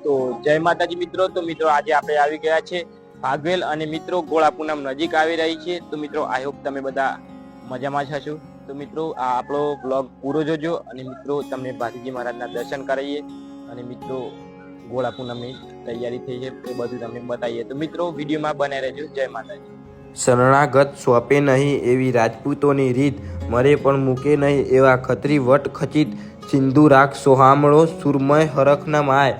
તો જય માતાજી મિત્રો। તો મિત્રો આજે આપણે આવી ગયા છે ભાગવેલ અને મિત્રો ગોળા પૂનમ નજીક આવી રહી છે। તો મિત્રો આઈ હોપ તમે બધા મજામાં જ હશો। તો મિત્રો આ આપણો બ્લોગ પૂરો જોજો અને મિત્રો તમને ભાતીજી મહારાજના દર્શન કરાવીએ અને મિત્રો ગોળા પૂનમની તૈયારી થઈ છે એ બધું તમને બતાવીએ। તો મિત્રો વિડીયોમાં બને રહેજો। જય માતાજી। શરણાગત સોંપે નહીં એવી રાજપૂતોની રીત, મરે પણ મૂકે નહીં એવા ખત્રી વટ ખચિત, સિંધુ રાખ સોહામણો સુરમય હરખના માય,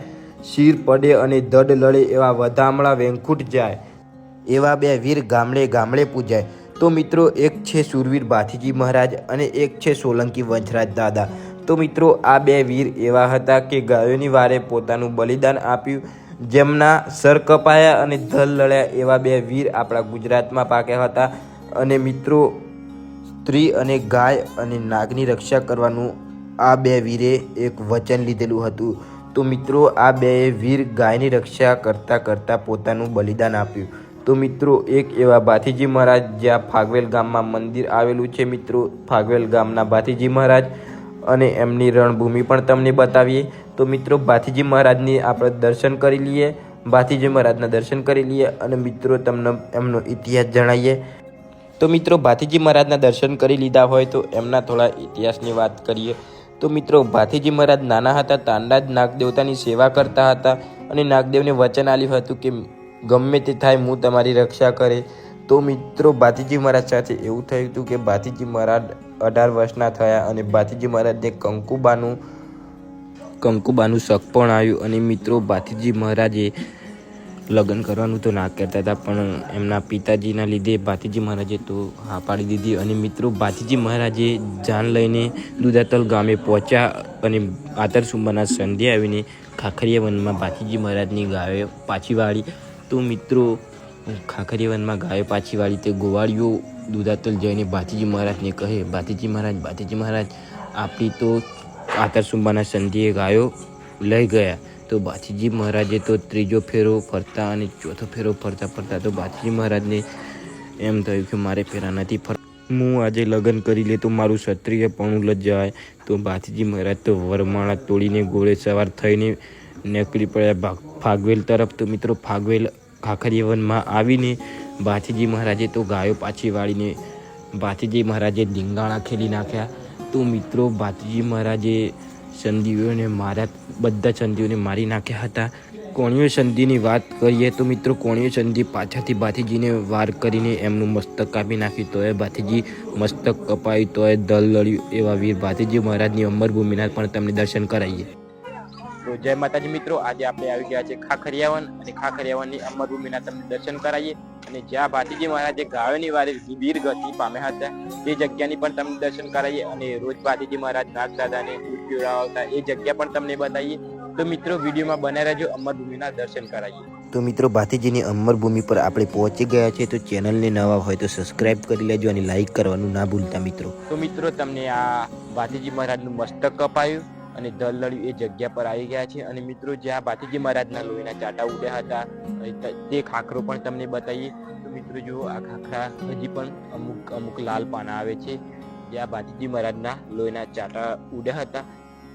શીર પડે અને ધડ લડે એવા વધામણા વેંકુટ જાય, એવા બે વીર ગામડે ગામડે પૂજાય। તો મિત્રો એક છે સુરવીર ભાથીજી મહારાજ અને એક છે સોલંકી વંશરાજ દાદા। તો મિત્રો આ બે વીર એવા હતા કે ગાયોની વારે પોતાનું બલિદાન આપ્યું, જેમના સર કપાયા અને ધલ લડ્યા એવા બે વીર આપણા ગુજરાતમાં પાક્યા હતા। અને મિત્રો સ્ત્રી અને ગાય અને નાગની રક્ષા કરવાનું આ બે વીરે એક વચન લીધેલું હતું। તો મિત્રો આ બે વીર ગાયની રક્ષા કરતાં કરતાં પોતાનું બલિદાન આપ્યું। તો મિત્રો એક એવા ભાથીજી મહારાજ જ્યાં ફાગવેલ ગામમાં મંદિર આવેલું છે મિત્રો, ફાગવેલ ગામના ભાથીજી મહારાજ, અને એમની રણભૂમિ પણ તમને બતાવીએ। તો મિત્રો ભાથીજી મહારાજની આપણે દર્શન કરી લઈએ, ભાથીજી મહારાજના દર્શન કરી લઈએ અને મિત્રો તમને એમનો ઇતિહાસ જણાવીએ। તો મિત્રો ભાથીજી મહારાજના દર્શન કરી લીધા હોય તો એમના થોડા ઇતિહાસની વાત કરીએ। તો મિત્રો ભાથીજી મહારાજ નાના હતા તાંડા જ નાગદેવતાની સેવા કરતા હતા અને નાગદેવને વચન આપ્યું હતું કે ગમે તે થાય હું તમારી રક્ષા કરે। તો મિત્રો ભાથીજી મહારાજ સાથે એવું થયું હતું કે ભાથીજી મહારાજ 18 વર્ષના થયા અને ભાથીજી મહારાજને કંકુબાનું શક પણ આવ્યું અને મિત્રો ભાથીજી મહારાજે લગ્ન કરવાનું તો ના કરતા હતા, પણ એમના પિતાજીના લીધે ભાથીજી મહારાજે તો હા પાડી દીધી। અને મિત્રો ભાથીજી મહારાજે જાન લઈને દુધાતલ ગામે પહોંચ્યા અને આતરસુંબાના સંધ્યા આવીને ખાખરિયા વનમાં ભાથીજી મહારાજની ગાયો પાછી વાળી। તો મિત્રો ખાખરિયા વનમાં ગાયો પાછી વાળી તે ગોવાળીઓ દુધાતલ જઈને ભાથીજી મહારાજને કહે, ભાથીજી મહારાજ આપણી તો આતરસુંબાના સંધ્યે ગાયો લઈ ગયા। તો ભાથીજી મહારાજે તો ત્રીજો ફેરો ફરતા અને ચોથો ફેરો ફરતા તો ભાથીજી મહારાજને એમ થયું કે મારે ફેરા નથી હું આજે લગ્ન કરી લે તો મારું ક્ષત્રિય પણ લજાય। તો ભાથીજી મહારાજ તો વરમાળા તોડીને ઘોડે સવાર થઈને નીકળી પડ્યા ફાગવેલ તરફ। તો મિત્રો ફાગવેલ ખાખરિયા વનમાં આવીને ભાથીજી મહારાજે તો ગાયો પાછી વાળીને ભાથીજી મહારાજે ધીંગાણા ખેલી નાખ્યા। તો મિત્રો ભાથીજી મહારાજે સંધીઓને માર્યા, બધા સંધીઓને મારી નાખ્યા હતા। કોણીય સંધિની વાત કરીએ તો મિત્રો કોણીય સંધિ પાછળથી ભાથીજીને વાર કરીને એમનું મસ્તક કાપી નાખ્યું, તોય ભાથીજી મસ્તક કપાયું તોય દલ લડ્યું એવા વીર ભાથીજી મહારાજની અમરભૂમિના પણ તમને દર્શન કરાવીએ। તો જય માતાજી મિત્રો, આજે આપણે આવી ગયા છે ખાખરિયા વન અને ખાખરિયા વનની અમરભૂમિના તમને દર્શન કરાવીએ અને જ્યાં ભાથીજી મહારાજે ગાયોની વારે વીર ગતિ પામ્યા હતા તે જગ્યાની પણ તમને દર્શન કરાવીએ અને રોજ ભાથીજી મહારાજ નાગદાદાને દૂધ પીવડાવતા એ જગ્યા પણ તમને બતાવીએ। તો મિત્રો વિડીયોમાં બને રહેજો, અમરભૂમિના દર્શન કરાવીએ। તો મિત્રો ભાથીજીની અમરભૂમિ પર આપણે પહોંચી ગયા છે। તો ચેનલને નવા હોય તો સબસ્ક્રાઇબ કરી લેજો અને લાઈક કરવાનું ના ભૂલતા મિત્રો। તો મિત્રો તમને આ ભાથીજી મહારાજનું મસ્તક કપાયું અને દલ લડ્યું એ જગ્યા પર આવી ગયા છે અને મિત્રો જ્યાં ભાથીજી મહારાજના લોહીના ચાટા ઉડ્યા હતા તે ખાખરો પણ તમને બતાવીએ। તો મિત્રો જુઓ આ ખાખરા હજી પણ અમુક લાલ પાના આવે છે જ્યાં ભાથીજી મહારાજના લોહીના ચાટા ઉડ્યા હતા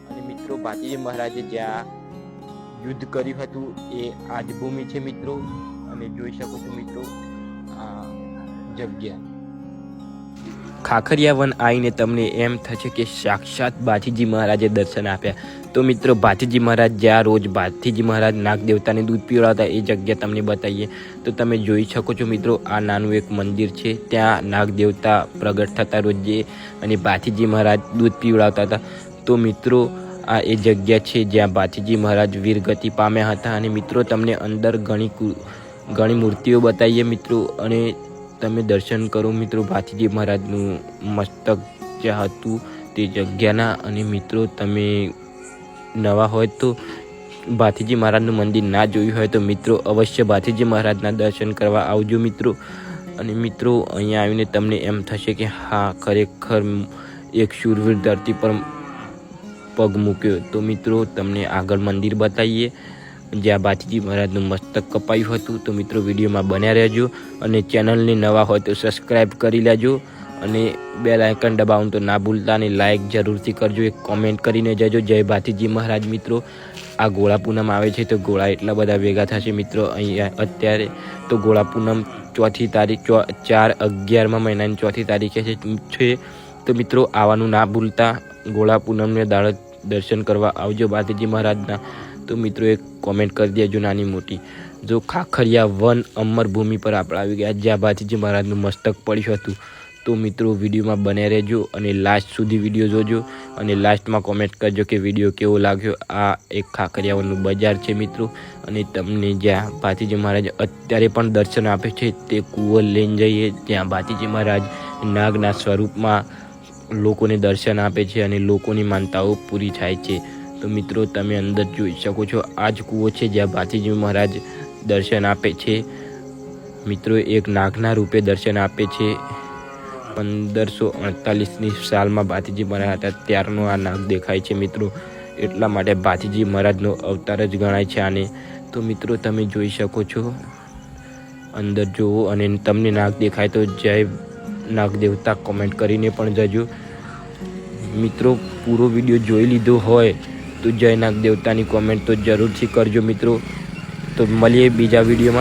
અને મિત્રો ભાથીજી મહારાજે જ્યાં યુદ્ધ કર્યું હતું એ આ જ ભૂમિ છે મિત્રો, અને જોઈ શકો છો મિત્રો આ જગ્યા ખાખરિયા વન આવીને તમને એમ થશે કે સાક્ષાત ભાથીજી મહારાજે દર્શન આપ્યા। તો મિત્રો ભાથીજી મહારાજ જ્યાં રોજ ભાથીજી મહારાજ નાગદેવતાને દૂધ પીવડાવતા એ જગ્યા તમને બતાવીએ। તો તમે જોઈ શકો છો મિત્રો આ નાનું એક મંદિર છે, ત્યાં નાગદેવતા પ્રગટ થતા રોજે અને ભાથીજી મહારાજ દૂધ પીવડાવતા હતા। તો મિત્રો આ એ જગ્યા છે જ્યાં ભાથીજી મહારાજ વીરગતિ પામ્યા હતા અને મિત્રો તમને અંદર ઘણી મૂર્તિઓ બતાવીએ મિત્રો અને તમે દર્શન કરો મિત્રો ભાથીજી મહારાજનું મસ્તક જ્યાં હતું તે જગ્યાના। અને મિત્રો તમે નવા હોય તો ભાથીજી મહારાજનું મંદિર ના જોયું હોય તો મિત્રો અવશ્ય ભાથીજી મહારાજના દર્શન કરવા આવજો મિત્રો। અને મિત્રો અહીંયા આવીને તમને એમ થશે કે હા ખરેખર એક શૂરવીર ધરતી પર પગ મૂક્યો। તો મિત્રો તમને આગળ મંદિર બતાવીએ જ્યાં ભાથીજી મહારાજનું મસ્તક કપાયું હતું। તો મિત્રો વિડીયોમાં બન્યા રહેજો અને ચેનલને નવા હોય તો સબસ્ક્રાઈબ કરી લેજો અને બેલ આઇકન દબાવવાનું તો ના ભૂલતા અને લાઈક જરૂરથી કરજો, એક કોમેન્ટ કરીને જજો। જય ભાથીજી મહારાજ મિત્રો। આ ગોળા પૂનમ આવે છે તો ગોળા એટલા બધા ભેગા થશે મિત્રો અહીંયા અત્યારે. તો ગોળા પૂનમ 4મી તારીખ 4/11 મહિનાની 4મી તારીખે છે. તો મિત્રો આવવાનું ના ભૂલતા. ગોળા પૂનમને દાડે દર્શન કરવા આવજો બાલાજી મહારાજના. તો મિત્રો એક કોમેન્ટ કરી દેજો નાની મોટી. જો ખાખરિયા વન અમર ભૂમિ પર આપણે આવી ગયા જ્યાં બાલાજી મહારાજનું મસ્તક પડ્યું હતું. તો મિત્રો વિડીયોમાં બને રહેજો અને લાસ્ટ સુધી વિડીયો જોજો અને લાસ્ટમાં કોમેન્ટ કરજો કે વિડીયો કેવો લાગ્યો. આ એક ખાખરિયા વનનું બજાર છે મિત્રો અને તમને જ્યાં બાલાજી મહારાજ અત્યારે પણ દર્શન આપે છે તે કૂવો લઈને જઈએ ત્યાં બાલાજી મહારાજ નાગના સ્વરૂપમાં લોકોને દર્શન આપે છે અને લોકોની માનતાઓ પૂરી થાય છે. તો મિત્રો તમે અંદર જોઈ શકો છો આ જ કૂવો છે જ્યાં બાલાજી મહારાજ દર્શન આપે છે. મિત્રો એક નાગના રૂપે દર્શન આપે છે. 1548ની સાલમાં બાલાજી મહારાજ હતા ત્યારનો આ નાગ દેખાય છે મિત્રો. એટલા માટે બાલાજી મહારાજનો અવતાર જ ગણાય છે આને. તો મિત્રો તમે જોઈ શકો છો અંદર જુઓ અને તમને નાગ દેખાય તો જય નાગ દેવતા કોમેન્ટ કરીને પણ જજો. મિત્રો પૂરો વિડીયો જોઈ લીધો હોય તો જય નાગ દેવતાની કોમેન્ટ તો જરૂરથી કરજો મિત્રો. તો મળીએ બીજા વિડીયોમાં.